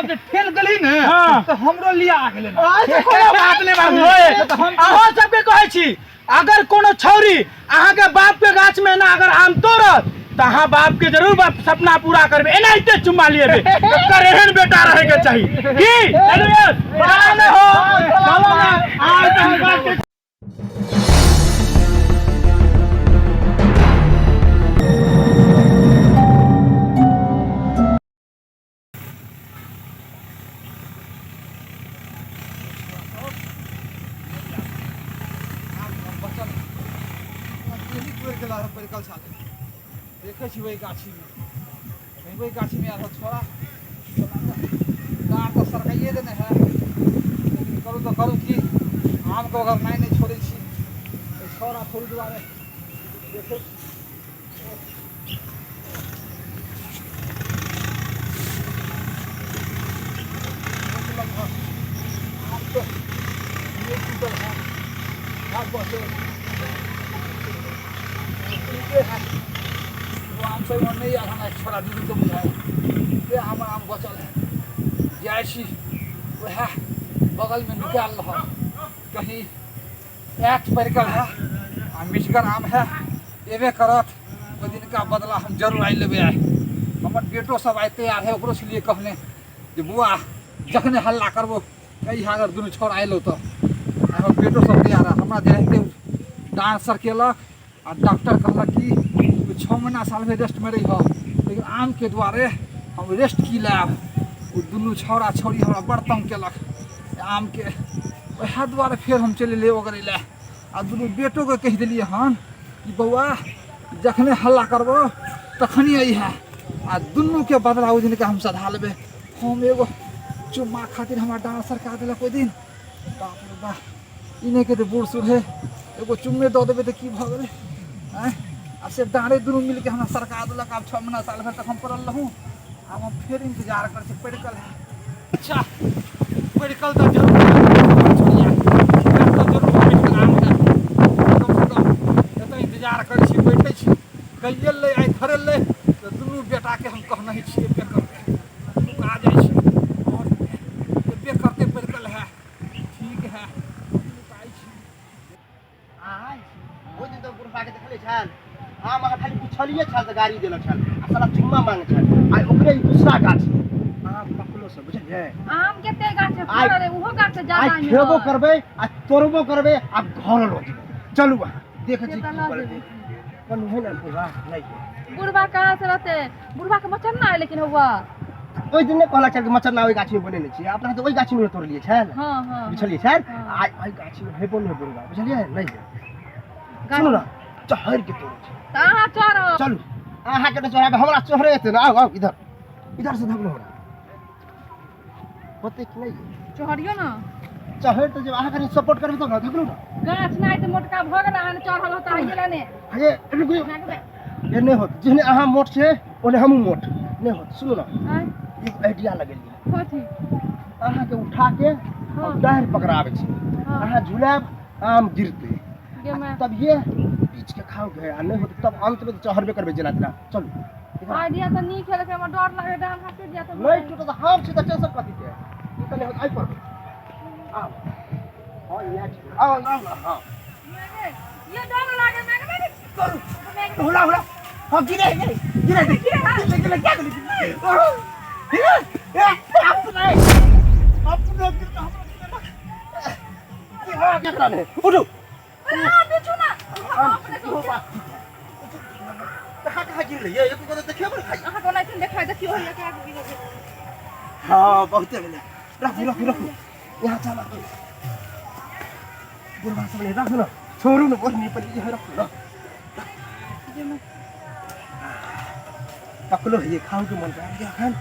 जे ठेल गली ने तो हमरो लिया आ गेले कोनो बात नहीं बाबू अहाँ सबके कहै छी अगर कोनो छौरी अहाँ के बाप के गाछ में ना अगर आम तोड़त त अहाँ बाप के जरूर सपना पूरा करबे एनाइते चुम्मा लेबे एकर एहन बेटा रहे के चाहिए की बड़ा न हो चलो ना आज हम बात परिकल छाते देखे छी वही गाछी में आधा छोड़ा गाँव को सरकाइए देने है लेकिन करूँ तो करूँ कि आम को अगर नहीं छोड़े छी छोड़ा थोड़ी दुआरे देखे आम तो ये टूटल है हाथ बचे आम सही मन नहीं आना छोड़ा दूध तो बुझाए ये हम आम बचल है जाए छी वह बगल में निकाल रहा कहीं एक परिकल है आ मिठकर आम है एबे करत वो दिन का बदला हम जरूर आई लेबे आए हमर बेटो सब आए तैयार है ओकरो से लिए कहने जे बुआ जखने हल्ला करबो कहीं अगर दुनू छोड़ आइलो तो हमर बेटो सब तैयार है हमरा देखते डांस सर केलक और डॉक्टर कहलक कि 6 महीना साल में रेस्ट में रही हो लेकिन आम के द्वारे हम रेस्ट की लाब वो दुनू छौड़ा छौड़ी हमरा बड़ तंग केलक आम के वह द्वारे फिर हम चले ले वगैरह ले आ दुनू बेटो के कह दिलिए हन कि बउआ जखने हल्ला करबो तखनी आई है आ दुनू के बदला ओ दिन के हम सधा लेबे हम एगो चुम्मा खातिर हमारा डांस सरका दिलक ओइ दिन बाप रे बाप इने के तो बूढ़ सूढ़े एगो चुम्मे दे देबे तो की भ गेलै अब से डाँडे दुनू मिल के हमरा सरकार दिलक अब 6 महीना साल भर तक हम पड़ल रहूँ अब हम फिर इंतजार कर छी परिकल है अच्छा परिकल तो जरूर इंतजार कर छी बैठे छी कहिए ले आई धरे ले तो दुनू बेटा के हम कहना ही छी पे करते दुनू आ जाए छी और पे करते परिकल है ठीक है आई छी ओ दिन तो बुढ़बा के देखले छल हम अहाँ खाली पुछलिए छल त गाड़ी देलक छल आ साला चुम्मा मांगे छल आ ओकरे दूसरा गाछ आम पकलो सब बुझलिए आम केते गाछ फड़ रे उहो गाछ ज्यादा आ खेबो करबे आ तोड़बो करबे आ घर लो चलू देख जी कौन है ना बुढ़बा नहीं बुढ़बा कहां से रहते बुढ़बा के मचन ना है लेकिन हुआ ओइ दिन ने कहला छल कि मचन ना ओइ गाछी में बने छी अपना तो ओइ गाछी में तोड़ लिए छल हां हां बुझलिए छल आई गाछी में हेबो नहीं बुढ़बा बुझलिए नहीं सुनो ना चहर के तोड़ कहां चढ़ो चलू अहाँ के चढ़ाबे हमरा चढ़े एते ना आओ इधर इधर से धगलो हमरा होते कि नहीं चढ़ियो ना चढ़े तो जब अहाँ कनी सपोर्ट करबे तो ना धगलो ना गाछ नहीं तो मोटका भ गेल अहाँ चढ़ल होता है गेला ने हे रुक ये नहीं होत जिने अहाँ मोट छे ओने हमहू मोट नहीं होत सुनो ना एक आइडिया लगेलिए कथि अहाँ के उठा के और डायर पकड़ाबे छी अहाँ झुलाब आम गिरते तब ये बीच के खाओगे आ नहीं होत तब अंत में तो चढ़बे करबे जेना तेना चलू आइडिया तो नहीं खेल के हमरा डर लगे डाल हाथ दिया तो नहीं टूटा तो हम से टेंशन कथि के ई तने होत आई पर आओ हां ये आओ आओ ना हां ये डर लगे मैंने करू होला होला हां गिरे गिरे गिरे क्या करी ए आप तो नहीं आप तो गिरता की हो क्या करा उठो बिछो ना कहाँ गिर रही है ये तो देखिए पर खाई अहाँ को नहीं देखाई देखियो है क्या गिर हां बहुत है रखो यहाँ चला बुढ़वा सब ले रख ना छोरू न बोल नहीं पड़ी है रखो ना पकलो ये खाओ के मन कर गया खान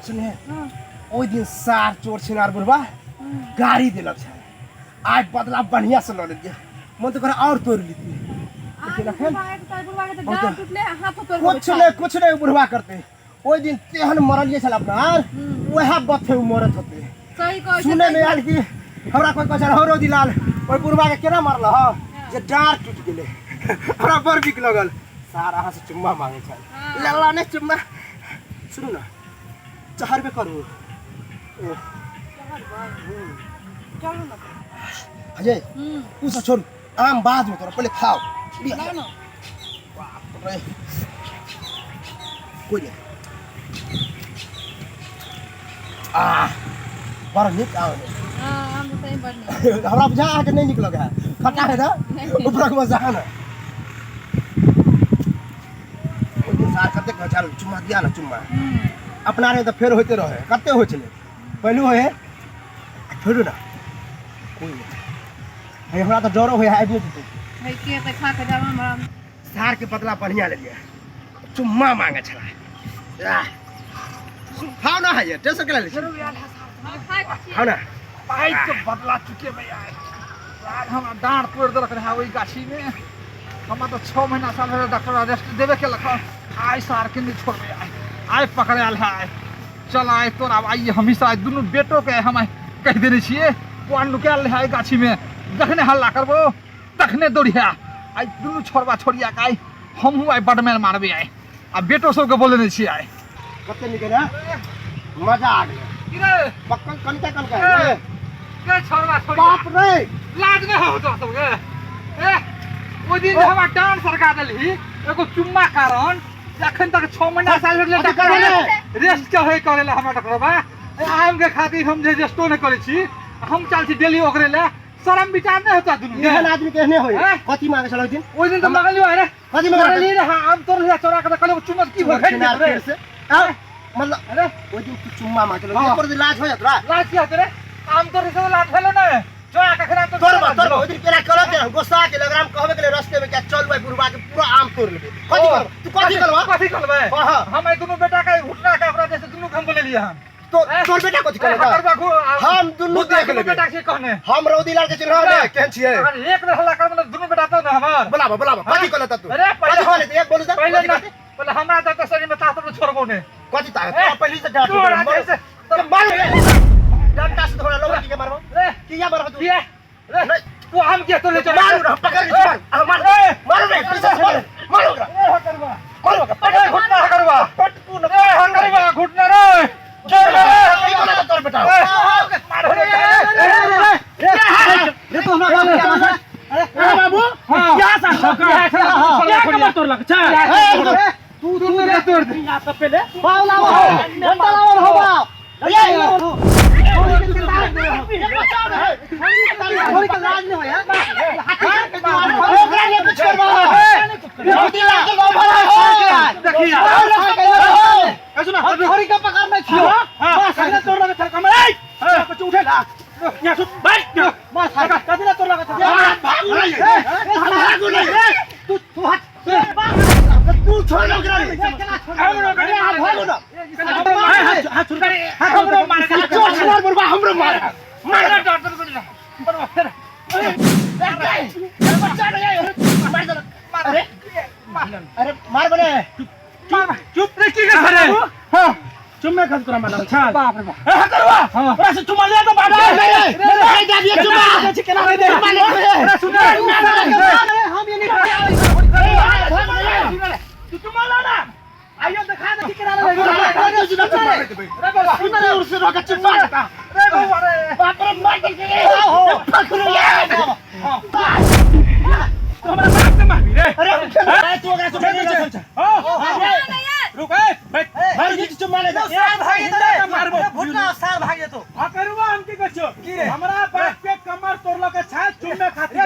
सुने ओइ दिन सार चोर छिनार बुढ़वा गाड़ी देलक छै आज बदला बढ़िया से ल लेलिए मन तो करे और तोड़ लीती कुछ नहीं बुढ़वा करते ओइ दिन तेहन मरलिए छल अपना वह बथे मरत होते सही कह सुने में आल की हमरा कोई कह हरो दिलाल ओइ बुढ़वा के केना मारल ह जे डार टूट गेले हमरा बर बिक लगल सारा हां से चुम्मा मांगे छल लल्ला ने चुम्मा सुनो ना चहर पे करू चलो ना अजय उ सब छोड़ आम बाद में तोरा पहले खाओ ना ना बाप रे कोई नहीं बड़ा निक आओ हां हम तो सही बढ़नी हमरा बुझा आके नहीं निकल गया खट्टा है ना ऊपर का मजा है ना ओइ दिन सार करते चल चुम्मा दिया ना चुम्मा अपना रे तो फेर होते रहे कते हो चले पहलू होए छोड़ू ना कोई नहीं है हमरा तो डरो होय है आदमी भाई के त खा के जावा हमरा सार के बदला बढ़िया ले लिया चुम्मा मांगे छला खाओ ना है ये टेस्ट के ले जरूर यार हां खा के खाओ ना पाई तो बदला चुके भाई यार यार हम डांट तोड़ दे रखे हैं वही गाछी में हम तो 6 महीना साल में डॉक्टर अरेस्ट देवे के लखा आई सार के नहीं छोड़ यार आई पकड़े आल है चल आए तो अब आइए हमेशा दोनों बेटों के हम कह देने छिए कोन लुकाल है गाछी में जखने हल्ला करबो तखने दौड़िया आई दोनों छोड़वा छोड़िया के आई हम आई बडमैन मारबे आई आ बेटो सब के बोले नहीं छिए आई कते निकल मजा आ गया कि रे पक्कन कनका कनका है के छोड़वा छोड़िया बाप रे लाज नहीं हो तो सबके ए वो दिन हम डांस सरका देली एगो चुम्मा कारण जखन तक 6 महीना साल भेले डॉक्टर रेस्ट के होय करेला हमरा डॉक्टर बा आम के खातिर हम जे रेस्टो नहीं करे छी हम चल छी डेली ओकरे ले शर्म विचार नहीं होता दुनु एहन आदमी कहने होय कथि मांगे छल दिन ओइ दिन तो मांगलियो है रे कथि मांगे रे हां आम तोड़ लिया चोरा के कहले चुम्मा की हो फिर रे से मतलब अरे ओइ दिन तू चुम्मा मांगे लो ऊपर से लाज हो जात रा लाज की होते रे आम तोड़ से लाज भेले ना चोरा के खराब तो तोर ओइ दिन केना करत है गुस्सा के लगराम कहबे के रास्ते में क्या चल भाई बुरबा के पूरा आम तोड़ लेबे कथि कर तू कथि करवा कथि करबे हां हम आई दोनों बेटा के उठना के अपना जैसे दोनों हम बोले लिए हम तो तोर बेटा कथि करबा हम दुनु देख लेबे बेटा के कहने हम रौदी लाल के चिन्ह ले केहन छिए अगर एक हल्ला कर मतलब दोनों बेटा तो ना हमार बुलावा कथि करत तू अरे कथि कहले एक बोलू जा पहले ना पहले हमरा तो शरीर में ताकत छोड़बो ने कथि ताकत पहले से डांट तोड़ जैसे तो मार डंडा से थोड़ा लोग के मारबो रे किया मारबो तू ये रे तू हम के तो ले चल मारू ना पकड़ के मार मारो रे पीछे से मारो ए करवा मारो पकड़ घुटना करवा पटकू ना ए करवा घुटना रे चल रे तोर बेटा मारो रे रे तो ना अरे बाबू क्या सा क्या कमर तोड़ लग अच्छा तू रे तोड़ दे यहां पे पहले बावला डंडा लावल हो बाप अरे मार बने चुप रे की कर रहे हां चुम्मे खस करा माला अच्छा बाप रे बाप ए करवा हां बस चुम्मा लिया तो बात नहीं जा दिया चुम्मा चिकना दे अरे सुन हम ये नहीं तू चुम्मा ला ना आइयो दिखा दे चिकना ले रे बाबा सुन उर से रोका चुम्मा रे बाबा रे बाप रे मार दे हो पकड़ो तो हमारा बाप से मारी रे अरे तू अगर चुम्मा हां रुक ए बैठ भाई ये चुम्मा ले सार भागे तो मारबो भुटना सार भागे तो आ करवा हम की कछो हमरा बाप के कमर तोड़लो के छा चुम्मे खातिर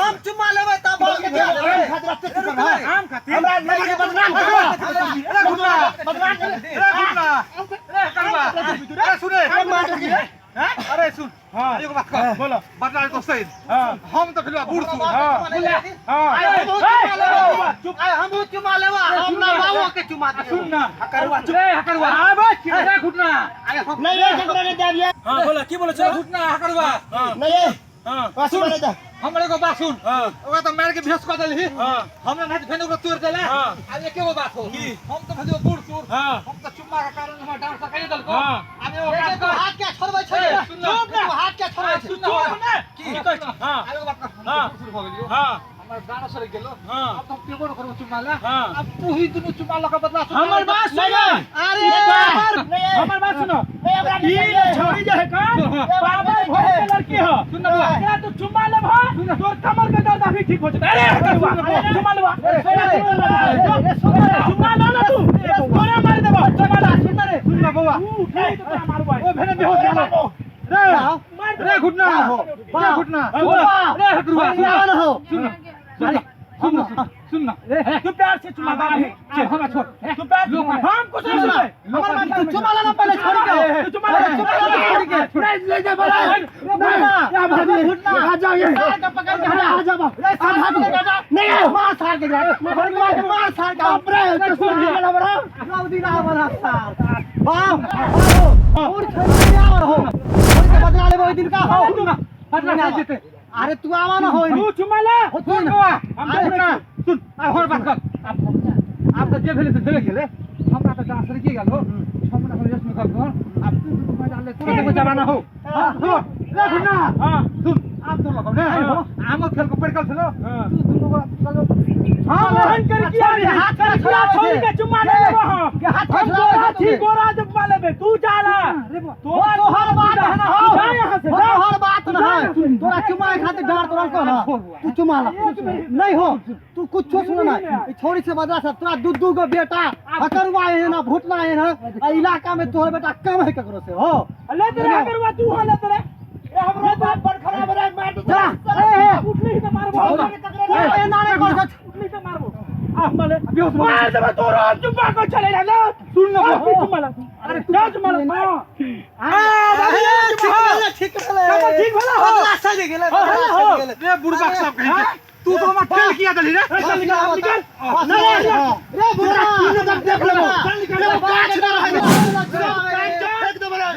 हम चुम्मा लेबे तब बोल के दिया देबे आम खातिर हमरा नहीं के बदनाम करबा बदनाम कर रे घुटना रे करवा रे सुने मार के अरे सुन हां एगो बात कर बोलो बदला तो सही हां हम तो फिर बूढ़ सुन चुप हम चुम्मा लेबा हम ना बाबू के चुम्मा सुन ना करवा चुप रे करवा हां बस रे घुटना नहीं ये झगड़ा नहीं दे दिया हां बोला की बोले रे घुटना करवा नहीं हां पासु मारे जा हमरे को बात सुन हां ओका तो मार के भेस कर देली हां हमरा नहीं फेन को तोड़ देला हां अब एके गो बात हो हम तो भेजो बूढ़ सुन हां हम तो चुम्मा के कारण हम डांस कर दल को हां आगे ओका को हाथ क्या छोड़बै छै सुन ना हाथ क्या छोड़बै छै सुन ना की कहै हां आगे बात कर हां शुरू हो गेलियो हां हमार गाना सर गेलो हाँ। अब तुम पेपर करो चुमाला हाँ। अब तू ही दोनों चुमाला का बदला हमर बात सुनो अरे हमर बात सुनो ई छोरी जे है का बाबा भोज के लड़की हो सुन ना एकरा तू चुम्मा ले भा तोर कमर के दर्द अभी ठीक हो जाता अरे चुम्मा ले चुम्मा ला ना तू तोरे मार देबो चुम्मा ला सुन ना बउआ मारू भाई ओ भेने बेहोश गेलो रे घुटना रे घुटना रे हटरुआ सुन ना तू प्यार से चुम्मा दे हम छोड़ तू प्यार हम कुछ नहीं सुने तू चुम्मा लेना पहले छोड़ के तू चुम्मा ले छोड़ के ले जा बड़ा या भाभी घुटना आ जाओ ये सार का पकड़ के आ जा रे सार भाभी नहीं मार सार के मार सार का अपरे सुन गेला बड़ा राउदी ना बड़ा सार बाप और छोड़ हो के बदला ले ओई दिन का हो बदला जीते अरे तू आवा ना हो तू चुम्मा ले सुन हम सुन अब और बात कर आप तो जे भेले से भेले गेले हमरा तो डांस रे के गेलो हमरा हम जस्ट में कर दो अब तू मजा ले तोरा को जमाना हो हां रे घुना हां सुन आप तो लगाओ ना आम खेल को पड़कल छलो तू दोनों को हां मोहन कर किया हाथ कर खड़ा छोड़ के चुम्मा ले लेबो हां के हाथ खड़ा ठीक गोरा चुम्मा लेबे तू जाला तोहर बात है ना हो तोहर बात ना है तोरा चुम्मा खातिर डांट तोरा को ना तू चुम्मा ला नहीं हो तू कुछ सुन ना छोरी से बदला सब तोरा दू गो बेटा हकरवा है ना भुटना है ना इलाका में तोहर बेटा कम है ककरो से हो ले तेरे हकरवा तू हो ले तेरे ए हमरो बाप बड़ खराब रे मैं तो उठली ही तो मारबो ए नारे कर उठली तो मारबो आ मले बेहोश मार दे तोरा चुम्मा को चले जा सुन ना चुम्मा ला अरे तू चुम्मा ला ठीक भला हो रास्ता दे गेले रे बुढ़बा सब कहीं तू तो हमार फेल किया दली रे चल निकल रे बुढ़ा तूने तब देख ले चल निकल काट ना रहे फेंक दे बड़ा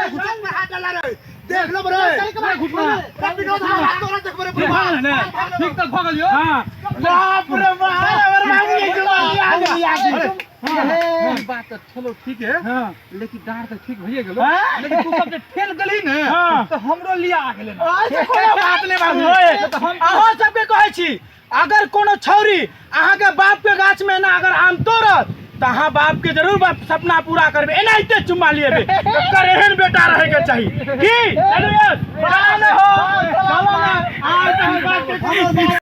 घुटन में हाथ डाला रे देख लो बड़े घुटना विनोद हाथ तोरा देख बड़े ठीक तक भगल यो हां बाप रे बात तो चलो ठीक है लेकिन डांट तो ठीक भइए गेलो लेकिन तू सब जे ठेल गली ने तो हमरो लिया आ गेले कोई बात नहीं बाबू अहाँ सबके कहै छी अगर कोनो छौरी अहाँ के बाप के गाछ में ना अगर आम तोड़त त अहाँ बाप के जरूर बाप सपना पूरा करबे एनाइते चुम्मा लेबे कर एहन बेटा रहे के चाहिए की बरान हो चलो ना आज तो बात के खबर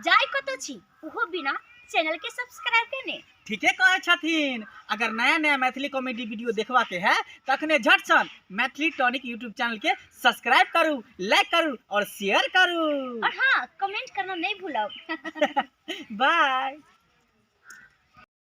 जाय कतो छी ओहो बिना चैनल के सब्सक्राइब करने ठीके कहे छथिन अगर नया नया मैथिली कॉमेडी वीडियो देखवा के है तखने झट सन मैथिली टॉनिक यूट्यूब चैनल के सब्सक्राइब करू लाइक करू और शेयर करू और हाँ कमेंट करना नहीं भूलो बाय।